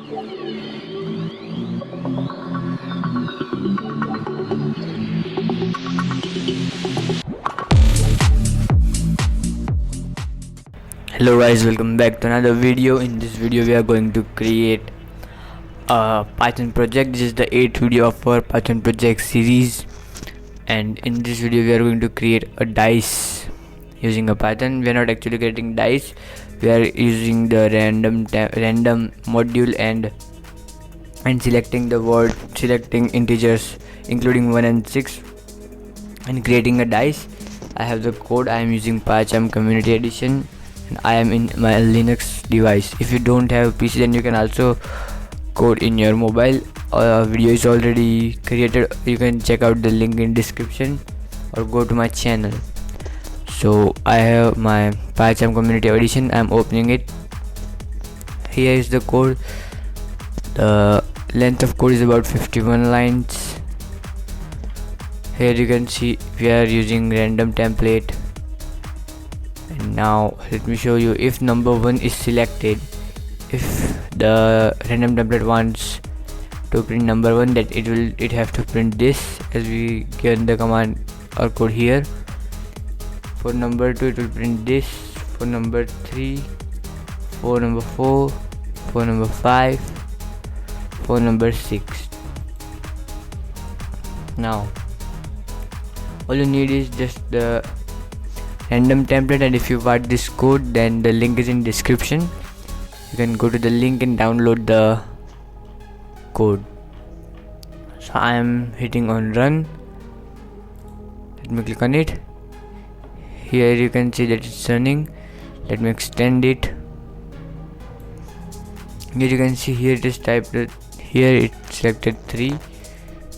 Hello guys, welcome back to another video. In this video we are going to create a Python project. This is the 8th video of our Python project series, and in this video we are going to create a dice using a Python. We are not actually creating dice, we are using the random module and selecting the word, selecting integers including 1 and 6 and creating a dice. I have the code. I am using PyCharm Community Edition and I am in my Linux device. If you don't have PC, then you can also code in your mobile. Video is already created. You can check out the link in description or go to my channel. So I have my PyCharm Community Edition. I am opening it. Here is the code. The length of code is about 51 lines. Here you can see we are using random template. And now let me show you. If number 1 is selected, if the random template wants to print number 1, that it have to print this, as we given the command or code here. For number 2 it will print this. For number 3, for number 4, for number 5, for number 6. Now all you need is just the random template, and if you want this code, then the link is in description. You can go to the link and download the code. So I am hitting on run. Let me click on it. Here you can see that it's running. Let me extend it. Here you can see, here it is typed, here it selected 3.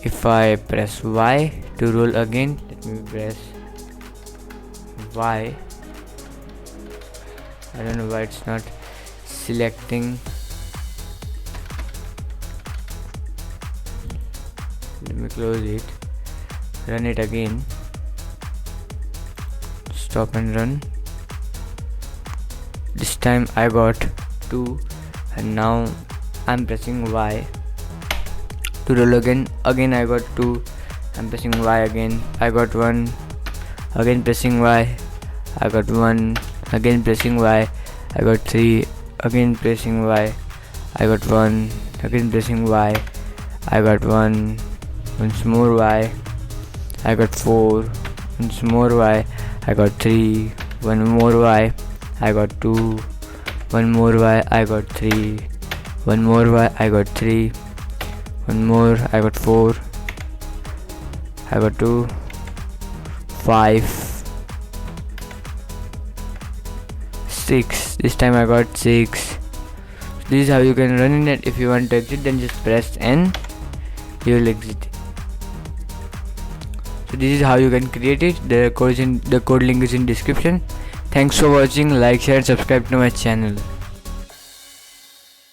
If I press Y to roll again, let me press Y. I don't know why it's not selecting. Let me close it, run it again, stop and run. This time I got 2, and now I'm pressing Y to roll again. Again I got 2, I'm pressing Y again, I got 1, again pressing Y, I got 1, again pressing Y, I got 3, again pressing Y, I got 1, again pressing Y, I got 1, once more Y, I got 4, once more Y, I got 3, one more Y, I got 2, one more Y, I got 3, one more Y, I got 3, one more, I got 4, I got 2, 5, 6. This time I got 6. This is how you can run in it. If you want to exit, then just press N, you will exit. So this is how you can create it. The code link is in description. Thanks for watching. Like, share and subscribe to my channel.